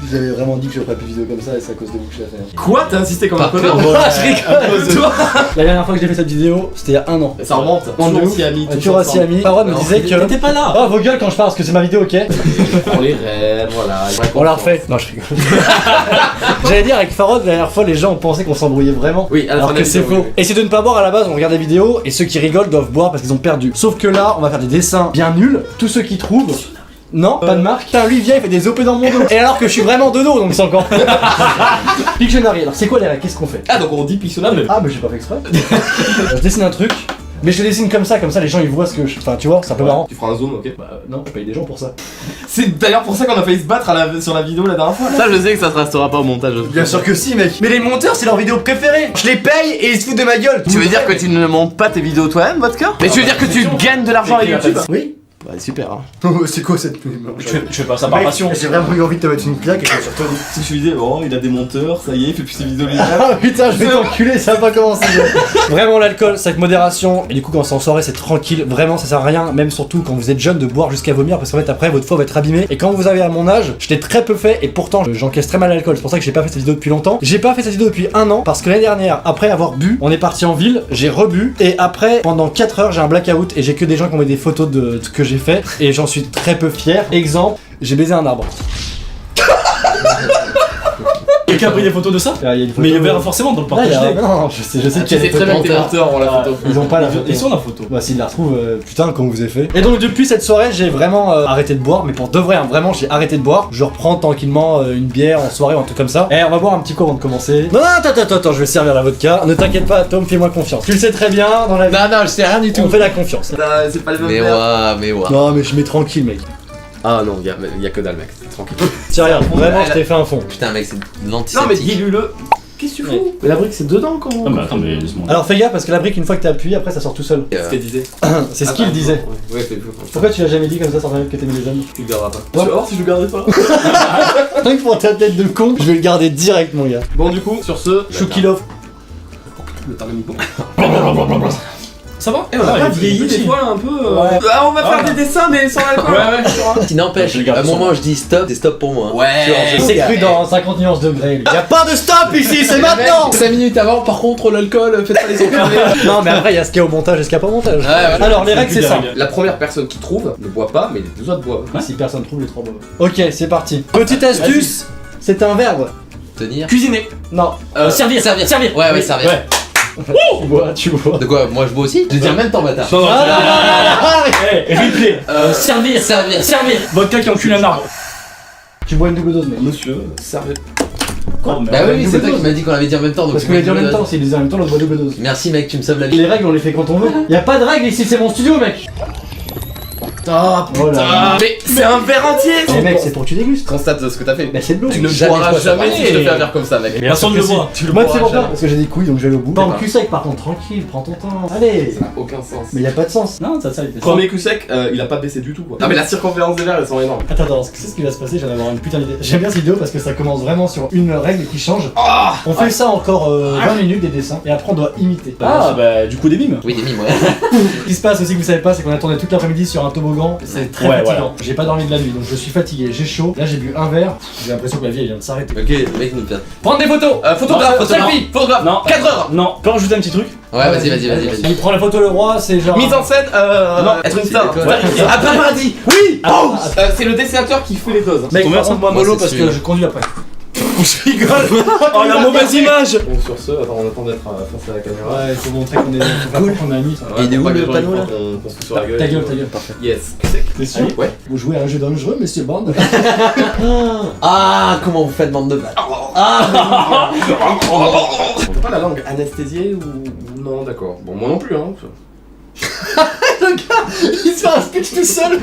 Vous avez vraiment dit que je ferais plus de vidéos comme ça et c'est à cause de vous que je l'ai fait. Quoi? T'as insisté comme un Par connard? peur. Je rigole. Toi. La dernière fois que j'ai fait cette vidéo, c'était il y a 1 an. Ça remonte. Toujours aussi amis. Toujours aussi amis. Farod me disait que. T'étais pas là. Oh, vos gueules quand je parle parce que c'est ma vidéo, ok? On les rêves, voilà. On la refait. Non, je rigole. J'allais dire, avec Farod, la dernière fois, les gens ont pensé qu'on s'embrouillait vraiment. Oui, à la alors fin de que la c'est vidéo, faux. oui. Essayez de ne pas boire à la base, on regarde des vidéos et ceux qui rigolent doivent boire parce qu'ils ont perdu. Sauf que là, on va faire des dessins bien nuls. Tous ceux qui trouvent. Non, pas de marque. Putain, lui vient, il fait des OP dans mon dos. Et alors que je suis vraiment de dos, donc c'est encore. Pictionary, alors c'est quoi les règles? Qu'est-ce qu'on fait? Ah, donc on dit Pictionary. Ah, mais j'ai pas fait exprès. Je dessine un truc. Mais je le dessine comme ça les gens ils voient ce que je. Enfin, tu vois, c'est un peu marrant. Tu feras un zoom, ok? Bah, non, je paye des gens pour ça. C'est d'ailleurs pour ça qu'on a failli se battre sur la vidéo la dernière fois. Ça, je sais que ça se restera pas au montage. Bien sûr que si, mec. Mais les monteurs, c'est leur vidéo préférée. Je les paye et ils se foutent de ma gueule. Tu veux dire que tu ne montes pas tes vidéos toi-même, Vodka? Mais tu veux dire que tu gagnes de l'argent avec YouTube? Oui. Bah super hein. C'est quoi cette. Tu fais pas ça par passion. J'ai vraiment eu envie de te mettre une claque et je me suis retourné. Si je lui disais, oh, il a des monteurs, ça y est, il fait plus ses vidéos lui-même. Ah putain, je vais t'enculer, ça va pas commencer. Vraiment, l'alcool, c'est avec modération. Et du coup, quand c'est en soirée, c'est tranquille. Vraiment, ça sert à rien, même surtout quand vous êtes jeune, de boire jusqu'à vomir. Parce qu'en fait, après, votre foie va être abîmé. Et quand vous avez à mon âge, je l'ai très peu fait. Et pourtant, j'encaisse très mal l'alcool. C'est pour ça que j'ai pas fait cette vidéo depuis longtemps. J'ai pas fait cette vidéo depuis 1 an. Parce que l'année dernière, après avoir bu, on est parti en ville. J'ai rebu. Et après, pendant 4 heures, j'ai un blackout. Et j'ai que des gens qui ont mis des photos de ce que j'ai fait. Et j'en suis très peu fier. Exemple, j'ai baisé un arbre. Quelqu'un a pris des photos de ça? Il y a une photo- Mais il y avait forcément dans le Là, partage il y a- des. non, je sais Tu qu'il y a sais des très bien que photos. t'es menteur, on la photo. Ils ont pas la photo. Ils sont la photo. Bah s'ils la retrouvent, putain comment vous avez fait. Et donc depuis cette soirée j'ai vraiment arrêté de boire, mais pour de vrai, hein, vraiment j'ai arrêté de boire. Je reprends tranquillement une bière en soirée ou un truc comme ça. Et on va boire un petit coup avant de commencer. Non, attends, je vais servir la vodka. Ne t'inquiète pas Tom, fais-moi confiance. Tu le sais très bien dans la vie. Non, je sais rien du tout. On fait la confiance. C'est pas les mêmes Mais verres. ouais. Non mais je mets tranquille mec. Ah non, y'a que dalle, mec, tranquille. Tiens regarde, vraiment je t'ai fait un fond. Putain mec, c'est de Non, mais l'antiseptique. dis-le. Qu'est-ce que tu fous? Mais la brique c'est dedans quand Ah bah attends, mais laisse-moi. Alors fais gaffe parce que la brique une fois que t'as appuyé après ça sort tout seul. C'est ce qu'elle disait. C'est ce qu'il disait. Ouais, c'est fou. Pourquoi tu l'as jamais dit comme ça sans reconnaître que t'aimais les jeunes? Tu le garderas pas. Ouais. Tu vas voir si je le garderai pas. Rien que pour ta tête de con, je vais le garder direct mon gars. Bon, du coup, sur ce. Choukilov. Le targamicon. Ça va? Et on a Ah, pas il est vieilli petit. des fois un peu. Ouais. Ah, on va faire Ah. des dessins mais sans l'alcool. Ouais. Qui n'empêche, Je le garde à un sur moment moi. je dis stop, c'est stop pour moi. Ouais. C'est cru dans 50 nuances de grey. Y'a pas de stop ici, c'est maintenant. 5 minutes avant, par contre, l'alcool, faites pas les enfermer. Non mais après il y a ce qu'il y a au montage et ce qu'il y a pas au montage. Ouais. Alors les règles c'est ça. La première personne qui trouve ne boit pas, mais les deux autres boivent. Si personne trouve les 3 boivent. Ok c'est parti. Petite astuce, c'est un verbe. Tenir. Cuisiner. Non. Servir. Ouais, servir. Ouais. Tu vois. De quoi? Moi je bois aussi? Je dis en même temps, bâtard. Non, non, Ah non, non, Eh, replay. Servir. Vodka qui encule un arbre. Tu bois une double dose mec. Monsieur, servez. Quoi? Bah oui, c'est toi qui m'as dit qu'on l'avait dit en même temps. donc Parce tu qu'on l'a m'as dit en dit même le- temps, s'il disait en même temps, l'autre boit double dose. Merci mec, tu me sauves la vie. Les règles on les fait quand on veut. Y'a pas de règles ici, c'est mon studio mec. Ah Oh là là. Mais c'est un verre entier. Eh mec c'est pour que tu dégustes. Constate ce que t'as fait. Mais c'est de l'eau. Tu ne Jamais boiras je bois ça. jamais si je te fais un verre comme ça, mec. Personne ne le voit. Tu le Moi boiras c'est pour jamais. pas parce que j'ai des couilles donc je vais aller au bout. Pas en bah. cul sec par contre, tranquille, prends ton temps. Allez. Ça n'a aucun sens. Mais y a pas de sens. Non, ça était ça. Premier coup sec, il a pas baissé du tout quoi. Ah mais la circonférence des verres elles sont énormes. Attends, c'est ce qui va se passer, je viens d'avoir une putain d'idée. J'aime bien cette vidéo parce que ça commence vraiment sur une règle qui change. Ah On fait ça encore 20 minutes des dessins et après on doit imiter. Ah bah du coup des mimes. Oui, des mimes, ouais. Ce qui se passe aussi que vous savez pas, c'est qu'on a tourné toute l'après-midi sur un toboggan. C'est très Ouais, fatigant. voilà. J'ai pas dormi de la nuit donc je suis fatigué, j'ai chaud. Là j'ai bu un verre, j'ai l'impression que la vie elle vient de s'arrêter. Ok, le mec nous perd. Prendre des photos. Photographe, Non, selfie, photographe. Non. 4 heures. Non, peux rajouter un petit truc? Ouais, vas-y. Il prend la photo le roi, c'est genre. Mise en scène, Non. être une star. Ouais. Ah paradis. Oui. Ah, C'est le dessinateur qui fait les doses. Mec, Combien par contre, moi Moi, mollo c'est parce que celui-là. je conduis après. Je rigole. Oh la mauvaise image! Bon sur ce, attends on attend d'être face à la caméra. Ouais, faut montrer qu'on est. Qu'on est amis. Et il est où, Pas que le les gens, panneau, ils là croient qu'on se fout sur la gueule. Ta gueule, parfait. Yes. T'es sûr? Allez, ouais. Vous jouez à un jeu dangereux, monsieur Bond. Ah, comment vous faites bande de balles? T'as pas la langue anesthésiée ou. Non, d'accord. Bon, moi non plus, hein. Il se fait un speech tout seul.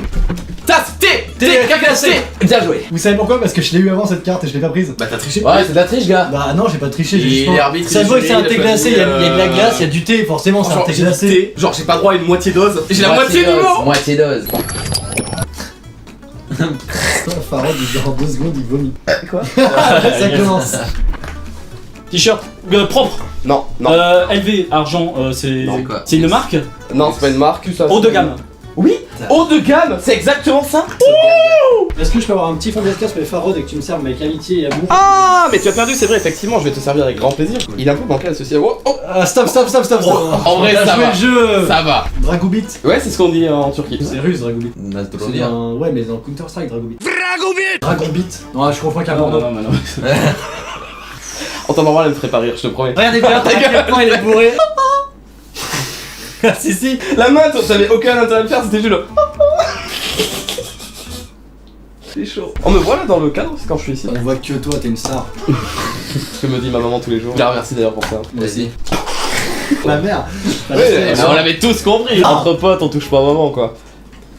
Tasse, thé, cacassé. Bien joué. Vous savez pourquoi? Parce que je l'ai eu avant cette carte et je l'ai pas prise. Bah t'as triché. Ouais, c'est de la triche, gars. Bah non, j'ai pas triché, j'ai Il juste. est arbitre, Ça il se voit est que c'est un gelé, thé il a glacé, il y a de la choisi, glace, il y a du thé, forcément c'est un Genre, thé j'ai glacé. thé, genre j'ai pas droit à une moitié dose. J'ai la moitié du dose, mot. Moitié dose. Farod, en 2 secondes, il vomit. Quoi? Ça commence. T-shirt propre. Non, non. LV, argent, c'est Non, quoi? c'est une marque. Non, c'est pas une marque. Haut de gamme. Oui, haut de gamme, c'est exactement ça. Let's Est-ce que je peux avoir un petit fond de casse pour les Farod et que tu me serves avec amitié et amour? Ah, mais tu as perdu, c'est vrai, effectivement, je vais te servir avec grand plaisir. Il est un peu bancal ceci. Oh, oh. Stop. En vrai, T'as ça joué va. le jeu. Ça va. Dragoubit. Ouais, c'est ce qu'on dit en Turquie. C'est russe, Dragoubit. C'est un... Ouais, mais dans Counter-Strike, Dragoubit. Dragoubit. Non, je comprends qu'un Non, Bordeaux. non. En temps normal, elle me ferait pas rire, je te promets. Regardez bien à quel point il est bourré. si. La main, t'avais aucun intérêt à le faire, c'était juste là. C'est chaud. On me voit là dans le cadre, c'est quand je suis ici. On voit que toi, t'es une star. Ce que me dit ma maman tous les jours. Je la remercie d'ailleurs pour ça. Moi aussi. Ma mère. Ouais, on l'avait tous compris. Entre potes, on touche pas au moment quoi.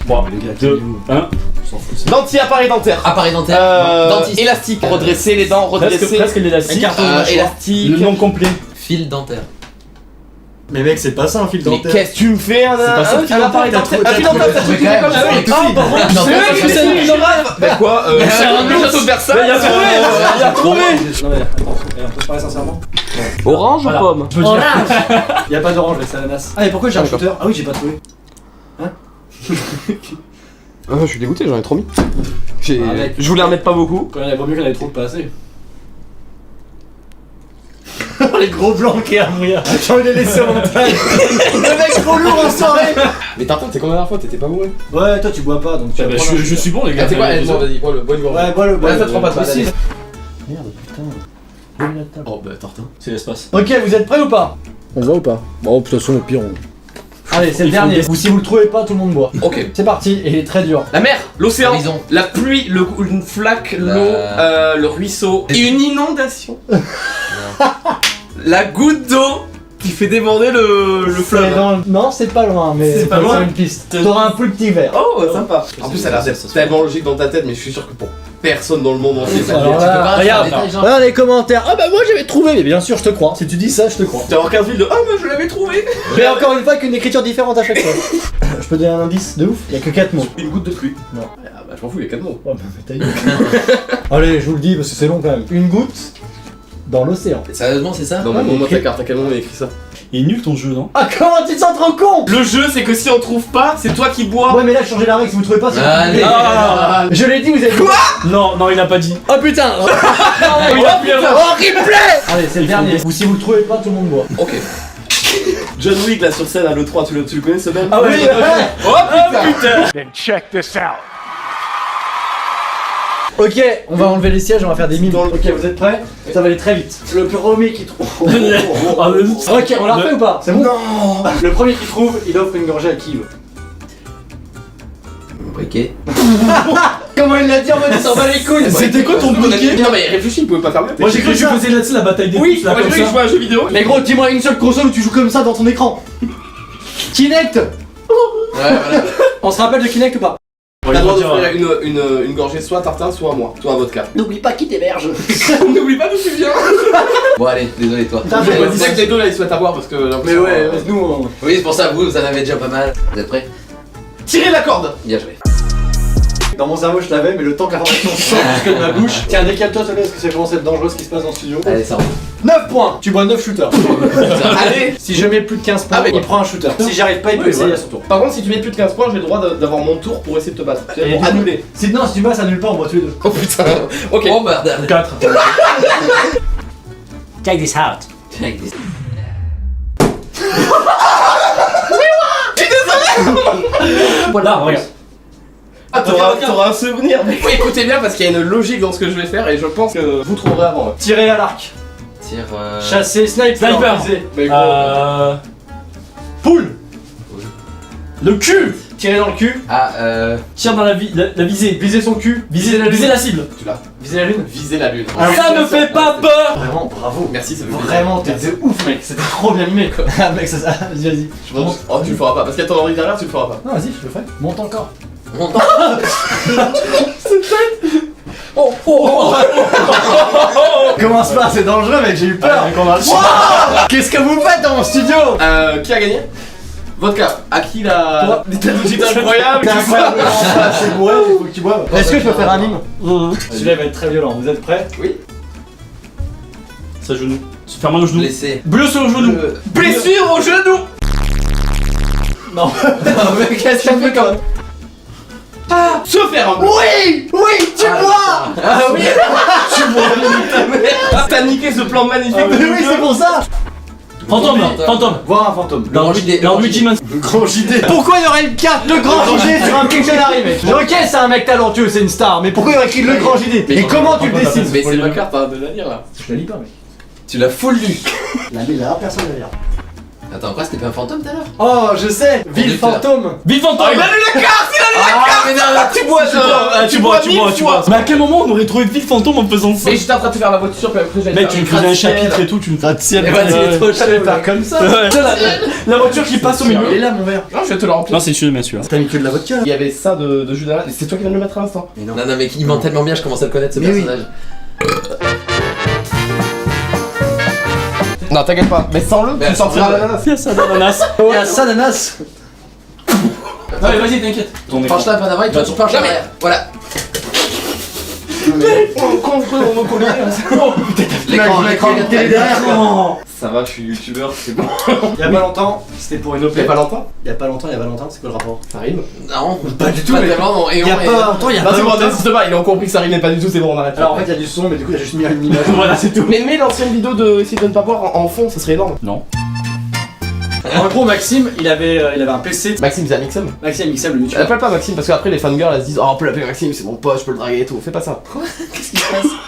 Bon, les gars, 2, 1. Dentier, appareil dentaire. Appareil dentaire. Dentiste. Élastique. Redresser les dents, redresser. Presque l'élastique. Élastique. Le nom complet. Fil dentaire. Mais mec, c'est pas ça un fil Mais dentaire. qu'est-ce que tu me fais un appareil dentaire? Un fil dentaire, t'as trouvé quand même? Ah, pardon. Non, C'est vrai que c'est une grave. Bah quoi? C'est un château de Versailles. Il a trouvé. Non mais attends, on peut se parler sincèrement. Orange ou Voilà. pomme? Je veux dire. Il y a pas d'orange, mais c'est ananas. Ah mais pourquoi j'ai un shooter? Ah oui, j'ai pas trouvé. Je suis dégoûté, j'en ai trop mis. Ah, mec. Je voulais en mettre pas beaucoup. Quand il y en avait mieux qu'il y en avait trop de pas assez. Les gros blancs qui a mouillé. J'ai envie de les laisser en montagne. Le mec trop lourd en soirée. Mais Tintin, t'es combien la fois? T'étais pas bourré? Ouais, toi tu bois pas donc tu vas prendre un Je shooter. suis bon, les gars. Ah, c'est quoi? Vas-y, bois une gorgée. Ouais, bois le Ouais, ça te prend pas de aussi. balle, Merde, putain. Oh bah Tintin. C'est l'espace. Ok, vous êtes prêts ou pas? On va ou pas? Bon, de toute façon, au pire, on. Allez, c'est le dernier. Ou si vous le trouvez pas, tout le monde boit. Ok. C'est parti, et il est très dur. La mer, l'océan, L'horizon. la pluie, une flaque, l'eau, le ruisseau, et une inondation. La goutte d'eau qui fait déborder le C'est fleuve. Non, c'est pas loin, mais C'est pas faut loin. faire une piste. T'auras un plus petit verre. Oh, sympa. En plus, ça a l'air d'être tellement logique dans ta tête, mais je suis sûr que pour personne dans le monde entier, ça Alors l'est. là, regarde, détail, genre. regarde les commentaires. Ah bah moi j'avais trouvé, mais bien sûr je te crois. Si tu dis ça, je te crois. Tu vas avoir 15 000 de Ah, mais je l'avais trouvé. Mais encore une fois, qu'une écriture différente à chaque fois. Je peux donner un indice de ouf. Il y a que 4 mots. Une goutte de pluie. Non. Ah bah, je m'en fous, il y a 4 mots. Ouais, bah, ta gueule. Allez, je vous le dis parce que c'est long quand même. Une goutte dans l'océan. Sérieusement, c'est ça? Non, mais montre ta carte, à quel moment il a écrit ça? Il est nul ton jeu, non? Ah comment tu te sens trop con? Le jeu, c'est que si on trouve pas, c'est toi qui bois. Ouais mais là changez la règle si vous trouvez pas c'est Allez. Ah. Je l'ai dit, vous avez quoi? Non, il a pas dit. Oh putain. Il a appuyé avant. Oh replay. Allez c'est le dernier. Ou si vous le trouvez pas, tout le monde boit. Ok. John Wick là sur scène à l'E3, tu le connais ce même? Ah ouais, Oui, ouais. Oh putain! Then check this out. Ok, on va enlever les sièges, on va faire des mimes. Ok, vous êtes prêts? Ça va aller très vite. Le premier qui trouve. Ah, mais- Ok, on l'a refait ou pas? C'est bon? Non. Le premier qui trouve, il offre une gorgée à qui il veut. Ok. Comment il l'a dit en mode il s'en bat les couilles? C'était quoi ton briquet? Non mais réfléchis, il pouvait pas faire mieux. Moi j'ai cru que je faisais là-dessus la bataille des Oui, pouces, là, moi j'ai comme cru que je ça. jouais à un jeu vidéo. Mais gros, dis-moi une seule console où tu joues comme ça dans ton écran. Kinect. Ouais, voilà. On se rappelle de Kinect ou pas? T'as le droit d'offrir une gorgée soit à tartin, soit à moi, soit à vodka. N'oublie pas qui t'héberge. N'oublie pas d'où tu viens. Bon, allez, désolé, toi. Putain, Je j'ai vais pas pas dit dire que les deux là ils souhaitent avoir parce que l'impression, nous on... Oui, c'est pour ça, vous en avez déjà pas mal. Vous êtes prêts? Tirez la corde. Bien joué. Dans mon cerveau je l'avais, mais le temps que l'information sorte jusque de ma bouche. Tiens, décale-toi Soleil parce que ça commence à être dangereux ce qui se passe dans le studio. Allez, ça roule. 9 points. Tu bois 9 shooters. Allez. Si je mets plus de 15 points, Ah, mais- il prend un shooter. Si j'y arrive pas, il peut Oui, essayer voilà. à son tour. Par contre, si tu mets plus de 15 points, j'ai le droit d'avoir mon tour pour essayer de te battre. Et Pour du coup- annuler. Si non, si tu passes, annule pas, on boit tous les deux. Oh putain. Ok. Oh, bordel. 4. Take this out. Check this. Là, regarde. Ah, t'auras un souvenir. Mais oui, écoutez bien parce qu'il y a une logique dans ce que je vais faire et je pense que vous trouverez avant. Tirer à l'arc. Tire. Chasser, sniper. Sniper. Viser. Mais gros. Poule. Le cul. Tirer dans le cul. Ah, Tire dans la visée. Viser son cul. Viser la cible. Tu l'as. Viser la lune. Viser la lune. Ah, Ça me fait pas peur. Vraiment, bravo. Merci, ça me fait plaisir. Vraiment, t'es de ouf, mec. C'était trop bien aimé, quoi. Ah, mec, ça. Vas-y. Je pense- Oh, tu le feras pas parce qu'il y a ton Henri derrière, tu le feras pas. Non, vas-y, je le fais. Monte encore. on Commence pas, c'est dangereux, mec, j'ai eu peur. Qu'est-ce que vous faites dans mon studio? Qui a gagné? Vodka. À qui la. Toi. T'as une logique incroyable. T'es incroyablement pas assez bourré, il faut que tu boives. Est-ce que je peux faire un mime? Celui-là va être très violent, vous êtes prêts? Ça genou. Se faire mal au genou. blessé. Bleu sur le genou. Blessure au genou. Non, mais qu'est-ce que tu fais quand même? Se faire un. Oui! Oui! t'as niqué ce plan magnifique Mais de oui, c'est pour ça. Fantôme, fantôme. Voir un fantôme. Dans Luigi Man. Le grand JD. Pourquoi il y aurait une carte Le grand JD sur un Pictionary, mec? Ok, c'est un mec talentueux, c'est une star, mais pourquoi il y aurait écrit le grand JD? Et comment tu le dessines? Mais c'est ma carte de la lire là. Je la lis pas, mec. Tu l'as full lu. La personne à lire. Attends, quoi, c'était pas un fantôme tout à l'heure? Oh, je sais. Ville fantôme. Vive fantôme. Il a lu la carte. Mais non, là, tu bois tu bois. Mais à quel moment on aurait trouvé Vive fantôme en faisant ça? Mais j'étais en train de te faire ma voiture, puis après j'allais Mec, faire tu me une faisais un gratte-ciel. chapitre et tout, tu me fais. Tiens, Eh bah, il est trop cher. pas comme ça. La voiture qui passe au Il milieu. est là, mon verre. Non, je vais te le remplir. Non, c'est sûr, bien sûr. T'as mis que de la vodka. Il y avait ça de jus d'ananas, et c'est toi qui viens de le mettre à l'instant. Mais non. Non, mais il ment tellement bien, je commence à le connaître ce Mais oui. personnage. Non, t'inquiète pas, mais sans-le, tu sentiras l'ananas. Il y a ça d'ananas. Il y a ça d'ananas. Non, mais vas-y, t'inquiète. Penche là, pas d'avant, et toi tu penches derrière. Voilà. L'écran, il est derrière. Ça va, je suis youtubeur, c'est bon. Il y a pas longtemps, c'était pour une OP. Il y a pas longtemps? Il y a pas longtemps, c'est quoi le rapport? Ça rime. Non, Pas du tout, pas mais tellement, non. Et il y a on pas longtemps, il y a Non, pas c'est bon, longtemps. n'hésite pas, ils ont compris que ça rimait pas du tout, c'est bon, on arrête. Alors en fait, il y a du son, mais du coup, il a juste mis une image. Voilà, c'est tout. Mais mets l'ancienne vidéo de Essayer de ne pas boire en fond, ça serait énorme. Non. En gros, Maxime, il avait un PC. Maxime, c'est un Mixem. Maxime, XM, le youtubeur. Appelle pas Maxime parce qu'après les fangirls elles se disent oh on peut l'appeler Maxime, c'est mon pote, je peux le draguer et tout. Fais pas ça.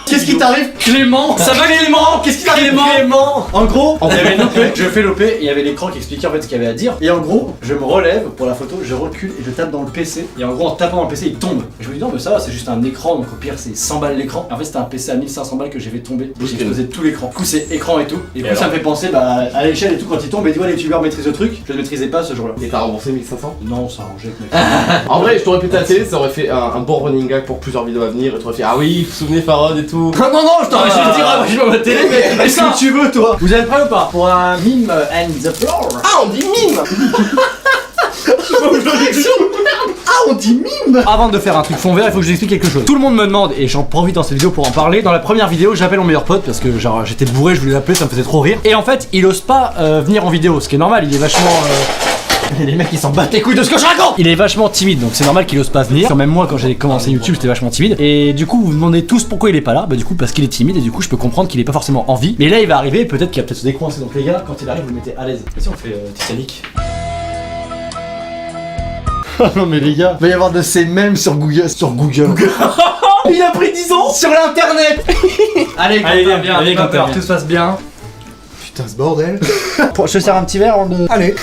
Qu'est-ce qui t'arrive, Clément? Ça va, Clément? Qu'est-ce qui t'arrive, Clément? En gros, il y avait l'OP, je fais l'OP, et il y avait l'écran qui expliquait en fait ce qu'il y avait à dire. Et en gros, je me relève pour la photo, je recule et je tape dans le PC. Et en gros, en tapant dans le PC, il tombe. Et je me dis non, mais ça va, c'est juste un écran, donc au pire, c'est 100 balles l'écran. Et en fait, c'était un PC à 1500 balles que j'ai fait tomber. J'ai explosé tout l'écran. Du coup, c'est écran et tout. Et du coup, ça me fait penser à l'échelle et tout quand il tombe. Et tu vois, les youtubeurs maîtrisent le truc. Je le maîtrisais pas ce jour-là. Et t'as remboursé 1500? Non, ça arrangeait avec mes. En vrai, je t'aurais pété à la télé, ça aurait fait un bon running gag pour plusieurs vidéos à venir. Et t'aurais fait ah oui, vous vous souvenez Farod et tout. Non, non, non, je t'aurais juste dit, moi je vais à la télé, mais est-ce que tu veux, toi? Vous êtes prêts ou pas? Pour un mime and the floor. Ah, on dit mime. Ah, on dit mime. Avant de faire un truc fond vert, il faut que je vous explique quelque chose. Tout le monde me demande, et j'en profite dans cette vidéo pour en parler. Dans la première vidéo, j'appelle mon meilleur pote parce que genre j'étais bourré, je voulais l'appeler, ça me faisait trop rire. Et en fait, il ose pas venir en vidéo, ce qui est normal, il est vachement... Les mecs ils s'en battent les couilles de ce que je raconte. Il est vachement timide, donc c'est normal qu'il ose pas venir. Même moi quand j'ai commencé YouTube j'étais vachement timide. Et du coup vous vous demandez tous pourquoi il est pas là. Bah du coup parce qu'il est timide et du coup je peux comprendre qu'il ait pas forcément envie. Mais là il va arriver, peut-être qu'il va peut-être se décoincer. Donc les gars, quand il arrive vous le mettez à l'aise. Et si on fait Titanic. Non mais les gars, il va y avoir de ces mèmes sur Google. Il a pris 10 ans. Sur l'internet. Allez, viens, allez, pas peur, viens. tout se passe bien. Putain ce bordel. Je te sers un petit verre avant de... Allez.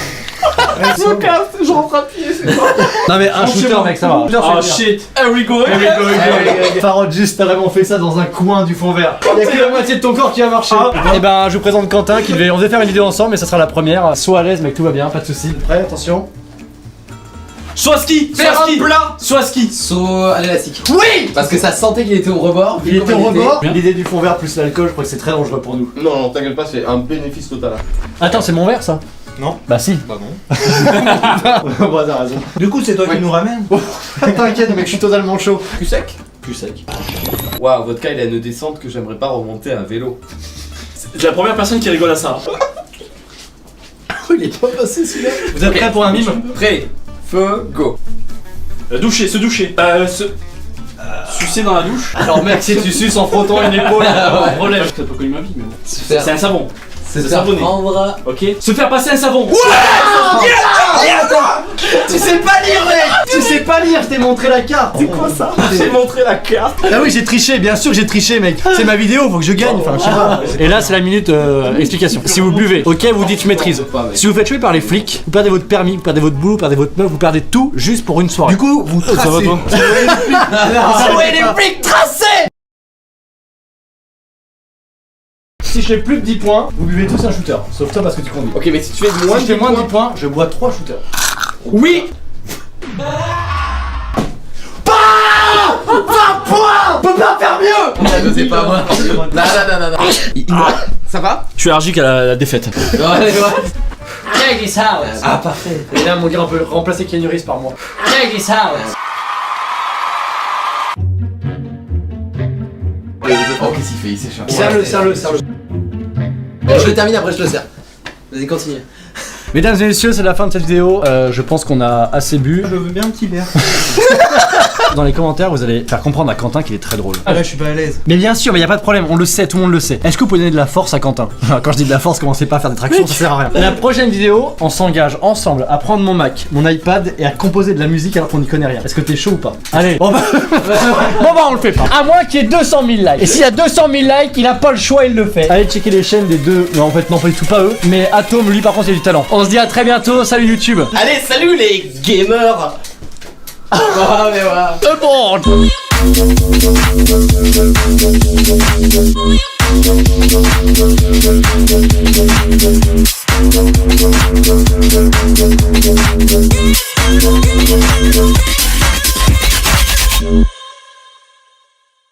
Je rentre à pied, c'est pas. Non mais un shooter mec ça va. Oh shit. Here we go. Farod juste t'as vraiment fait ça dans un coin du fond vert. Y'a que la moitié de ton corps qui a marché. Et ben je vous présente Quentin on devait faire une vidéo ensemble mais ça sera la première. Sois à l'aise mec, tout va bien, pas de soucis. Prêt, attention. Soit ski. Faire un plat. Soit ski. Saut à l'élastique. Oui. Parce que ça sentait qu'il était au rebord. Il était au rebord. L'idée du fond vert plus l'alcool, je crois que c'est très dangereux pour nous. Non, non, t'inquiète pas, c'est un bénéfice total. Attends, c'est mon verre ça? Non. Bah si. Bah non. Bah t'as raison. Du coup, c'est toi qui nous ramène. T'inquiète mec, je suis totalement chaud. Plus sec? Plus sec. Waouh, votre cas il a une descente que j'aimerais pas remonter à vélo. C'est la première personne qui rigole à ça. Il est pas passé celui-là. Vous êtes prêts pour un mime? Prêt, feu, go. Doucher, se doucher. Sucer dans la douche. Alors mec, si tu suces en frottant une épaule, On relève. Je t'ai pas connu ma vie, mais bon. C'est un savon. Se Se faire savonner. prendre. Ok. Se faire passer un savon. Tu sais pas lire mec. Tu sais pas lire, je t'ai montré la carte. C'est quoi ça? J'ai montré la carte. Ah oui j'ai triché, bien sûr que j'ai triché mec. C'est ma vidéo, faut que je gagne, enfin je sais pas. Et là c'est la minute explication. Si vous buvez, ok vous dites je maîtrise. Si vous faites tuer par les flics, vous perdez votre permis, vous perdez votre boulot, vous perdez votre meuf, vous perdez tout juste pour une soirée. Du coup, vous ça va tracez. toi? Ah ouais, les flics tracés. Si je fais plus de 10 points, vous buvez tous un shooter. Sauf toi parce que tu conduis. Ok, mais si tu fais moins Si je fais moins de 10 points, je bois 3 shooters. Oui. 20 points. On peut pas faire mieux. C'est pas moi. Non. Ça va? Je suis allergique à la défaite. Ouais. Check this house. Ah parfait. Et là mon gars on peut remplacer Keanu Reeves par moi. Check this house. Oh, qu'est-ce qu'il fait? Il s'échappe. Serre-le. Je le termine après, je le sers. Vas-y, continue. Mesdames et messieurs, c'est la fin de cette vidéo. Je pense qu'on a assez bu. Je veux bien un petit verre. Dans les commentaires, vous allez faire comprendre à Quentin qu'il est très drôle. Ah là, je suis pas à l'aise. Mais bien sûr, mais y a pas de problème, on le sait, tout le monde le sait. Est-ce que vous pouvez donner de la force à Quentin? Quand je dis de la force, commencez pas à faire des tractions, ça sert à rien. La prochaine vidéo, on s'engage ensemble à prendre mon Mac, mon iPad et à composer de la musique alors qu'on n'y connaît rien. Est-ce que t'es chaud ou pas? Allez, bon bah... on le fait pas. À moins qu'il y ait 200 000 likes. Et s'il y a 200 000 likes, il a pas le choix, il le fait. Allez checker les chaînes des deux. Non, en fait, non, pas du tout, pas eux. Mais Atom, lui, par contre, il a du talent. On se dit à très bientôt. Salut YouTube. Allez, salut les gamers. Ah, mais voilà. Bon.